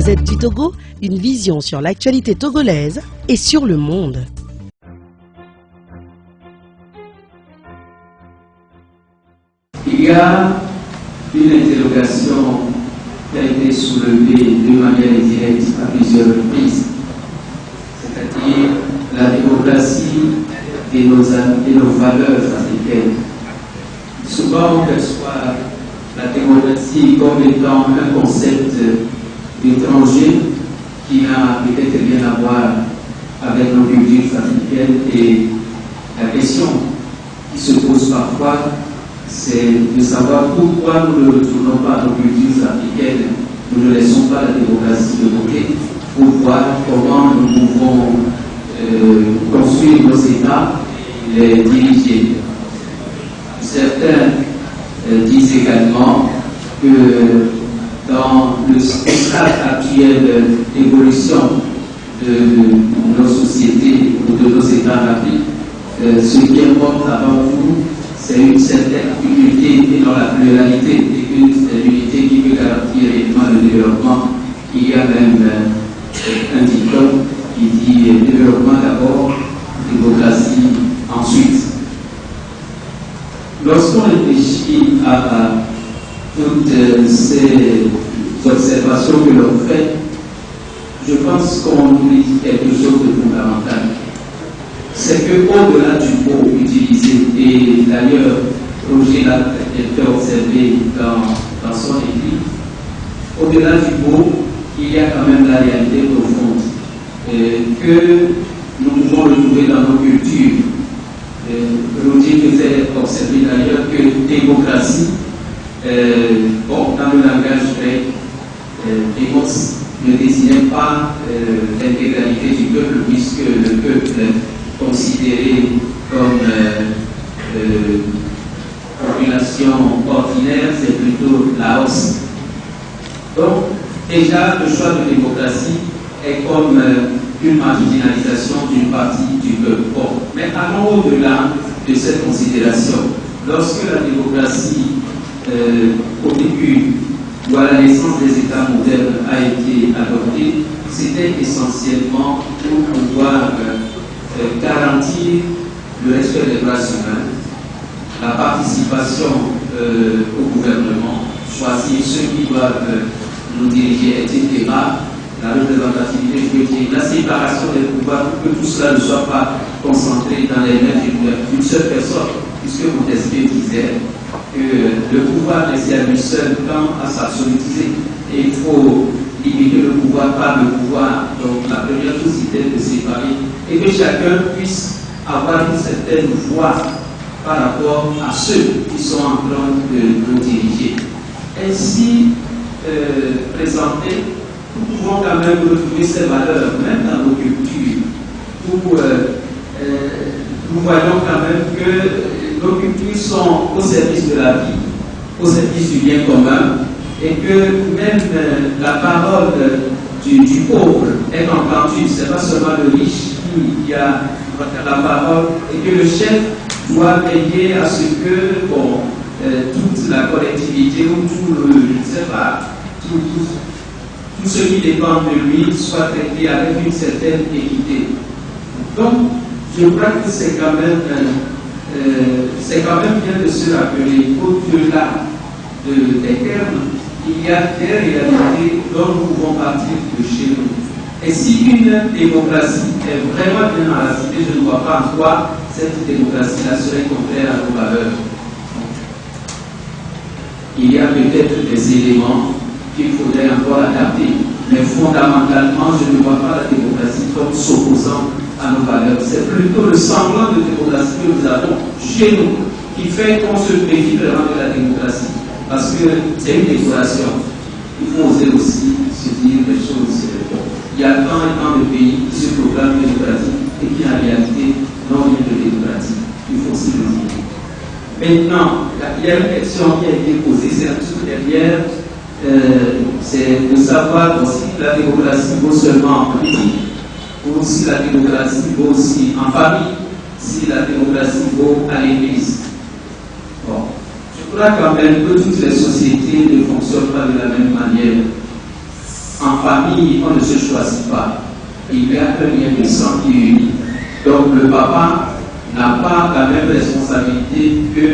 Gazette du Togo, une vision sur l'actualité togolaise et sur le monde. Il y a une interrogation qui a été soulevée de manière indirecte à plusieurs reprises, c'est-à-dire la démocratie et nos valeurs africaines. Souvent, on perçoit la démocratie comme étant un concept étranger qui n'a peut-être rien à voir avec nos cultures africaines, et la question qui se pose parfois, c'est de savoir pourquoi nous ne retournons pas à nos cultures africaines, nous ne laissons pas la démocratie de côté pour voir comment nous pouvons construire nos États et les diriger. Certains disent également que dans le stade actuel d'évolution de nos sociétés ou de nos États en Afrique, ce qui importe avant tout, c'est une certaine unité et non la pluralité, et une unité qui peut garantir réellement le développement. Il y a même un dicton qui dit développement d'abord, démocratie ensuite. Lorsqu'on réfléchit à toutes ces observations que l'on fait, je pense qu'on oublie quelque chose de fondamental. C'est qu'au-delà du mot utilisé, et d'ailleurs Roger l'a fait observer dans son écrit, au-delà du mot, il y a quand même la réalité profonde que nous pouvons retrouver dans nos cultures. Roger faisait observer d'ailleurs que démocratie, dans le langage grec, démos ne désignait pas l'intégralité du peuple, puisque le peuple considéré comme population ordinaire, c'est plutôt Laos. Donc, déjà, le choix de démocratie est comme une marginalisation d'une partie du peuple. Bon, mais allons au-delà de cette considération. Lorsque la démocratie, au début, ou à la naissance des États modernes, a été adoptée, c'était essentiellement pour pouvoir garantir le respect des droits humains, la participation au gouvernement, choisir ceux qui doivent nous diriger, etc., la représentativité, je veux dire, la séparation des pouvoirs, pour que tout cela ne soit pas concentré dans les mains d'une seule personne, puisque Montesquieu disait que le pouvoir laissé à lui seul tend à s'absolutiser, et il faut limiter le pouvoir par le pouvoir. Donc la première chose c'était de séparer et que chacun puisse avoir une certaine voix par rapport à ceux qui sont en train de nous diriger. Ainsi présentés, nous pouvons quand même retrouver ces valeurs, même dans nos cultures, où nous voyons quand même que nos cultures sont au service de la vie, au service du bien commun, et que même la parole du pauvre est entendue. Ce n'est pas seulement le riche qui a la parole, et que le chef doit veiller à ce que toute la collectivité ou tout ce qui dépend de lui soit traité avec une certaine équité. Donc, je crois que c'est quand même bien de se rappeler qu'au-delà des termes, il y a des réalités dont nous pouvons partir de chez nous. Et si une démocratie est vraiment bien enracinée, je ne vois pas en quoi cette démocratie-là serait contraire à nos valeurs. Il y a peut-être des éléments qu'il faudrait encore adapter, mais fondamentalement, je ne vois pas la démocratie comme s'opposant à nos valeurs. C'est plutôt le semblant de démocratie que nous avons chez nous qui fait qu'on se méfie vraiment de la démocratie. Parce que c'est une décoration. Il faut oser aussi se dire des choses. Il y a tant et tant de pays qui se proclament démocratiques et qui en réalité n'ont rien de démocratique. Il faut aussi le dire. Maintenant, il y a une question qui a été posée, c'est la toute dernière, c'est de savoir si la démocratie vaut seulement en politique, ou si la démocratie vaut aussi en famille, si la démocratie vaut à l'église. Bon. Je crois quand même que toutes les sociétés ne fonctionnent pas de la même manière. En famille, on ne se choisit pas. Il y a un lien de sang qui unit. Donc le papa n'a pas la même responsabilité que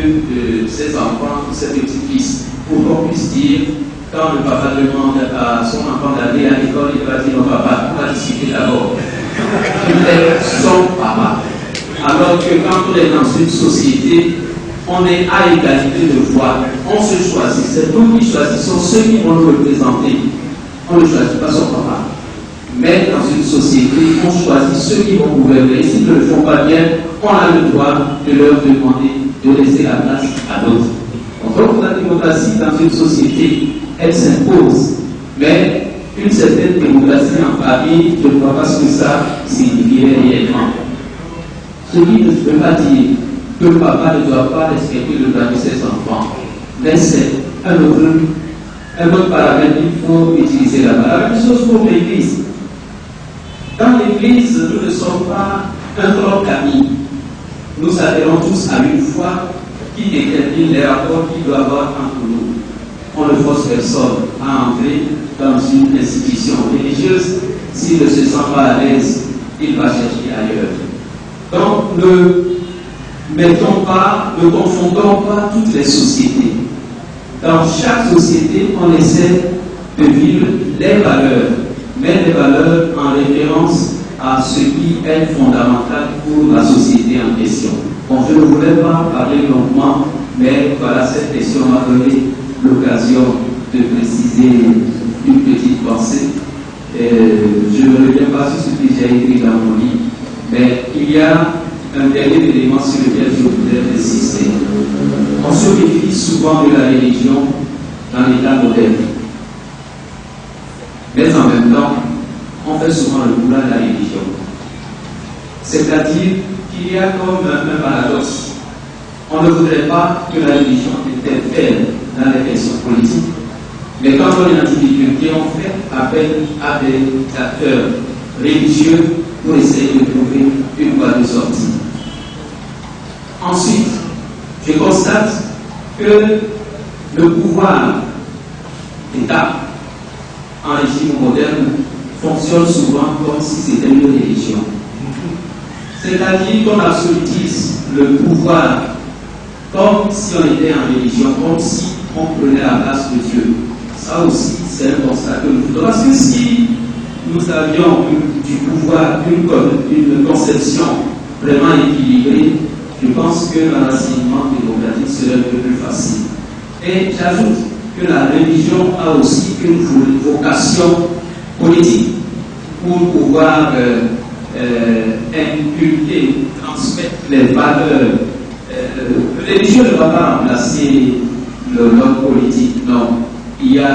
ses enfants ou ses petits-fils. Pour qu'on puisse dire, quand le papa demande à son enfant d'aller à l'école, il va dire au papa, on va discuter d'abord. Il est son papa. Alors que quand on est dans une société, on est à égalité de voix. On se choisit. C'est nous qui choisissons ceux qui vont nous représenter. On ne choisit pas son papa. Mais dans une société, on choisit ceux qui vont gouverner. S'ils ne le font pas bien, on a le droit de leur demander de laisser la place à d'autres. Donc la démocratie dans une société, elle s'impose. Mais une certaine démocratie en famille, je ne vois pas ce que ça signifierait réellement. Ce qui ne veut pas dire que le papa ne doit pas respecter le droit de ses enfants. Mais c'est un autre paramètre qu'il faut utiliser là-bas. La même chose pour l'Église. Dans l'Église, nous ne sommes pas un groupe d'amis. Nous adhérons tous à une foi qui détermine les rapports qu'il doit y avoir entre nous. On ne force personne à entrer dans une institution religieuse. S'il ne se sent pas à l'aise, il va chercher ailleurs. Donc, ne confondons pas toutes les sociétés. Dans chaque société, on essaie de vivre les valeurs, mais les valeurs en référence à ce qui est fondamental pour la société en question. Bon, je ne voulais pas parler longuement, mais voilà, cette question m'a donné l'occasion de préciser une petite pensée. Je ne reviens pas sur ce que j'ai écrit dans mon livre, mais il y a un dernier élément sur lequel je voudrais insister. On se méfie souvent de la religion dans l'État moderne. Mais en même temps, on fait souvent le boulot de la religion. C'est-à-dire qu'il y a comme un paradoxe. On ne voudrait pas que la religion interfère dans les questions politiques, mais quand on est en difficulté, on fait appel à des acteurs religieux pour essayer de trouver une voie de sortie. Ensuite, je constate que le pouvoir d'État en régime moderne fonctionne souvent comme si c'était une religion. C'est-à-dire qu'on absolutise le pouvoir comme si on était en religion, comme si on prenait la place de Dieu. Ça aussi, c'est un constat que nous faisons. Parce que si nous avions du pouvoir, une conception vraiment équilibrée, je pense que l'enracinement démocratique serait un peu plus facile. Et j'ajoute que la religion a aussi une vocation politique pour pouvoir inculquer, transmettre les valeurs. La religion ne va pas remplacer l'homme politique, non. Il y a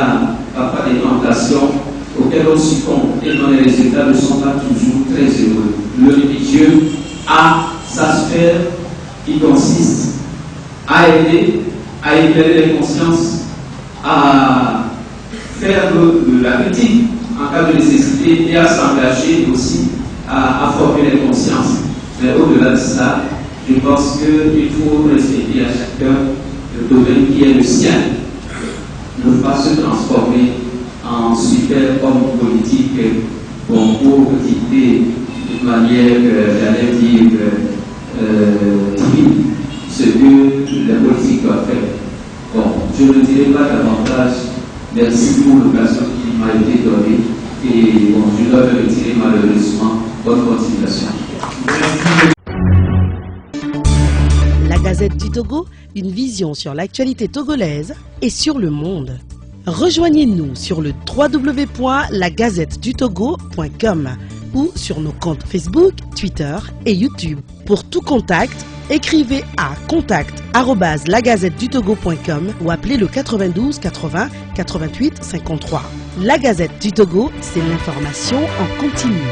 parfois des tentations auxquelles on succombe et dont les résultats ne sont pas toujours très heureux. Le religieux a sa sphère qui consiste à aider, à éclairer les consciences, à faire la critique en cas de nécessité et à s'engager aussi à former les consciences. Mais au-delà de ça, je pense qu'il faut respecter à chacun le domaine qui est le sien, ne pas se transformer en super homme politique pour dicter de manière, j'allais dire, timide, ce que la politique doit faire. Bon, je ne dirai pas davantage. Merci pour l'occasion qui m'a été donnée. Et bon, je dois me retirer malheureusement. Bonne continuation. La Gazette du Togo, une vision sur l'actualité togolaise et sur le monde. Rejoignez-nous sur le www.lagazettedutogo.com ou sur nos comptes Facebook, Twitter et YouTube. Pour tout contact, écrivez à contact@lagazettedutogo.com ou appelez le 92 80 88 53. La Gazette du Togo, c'est l'information en continu.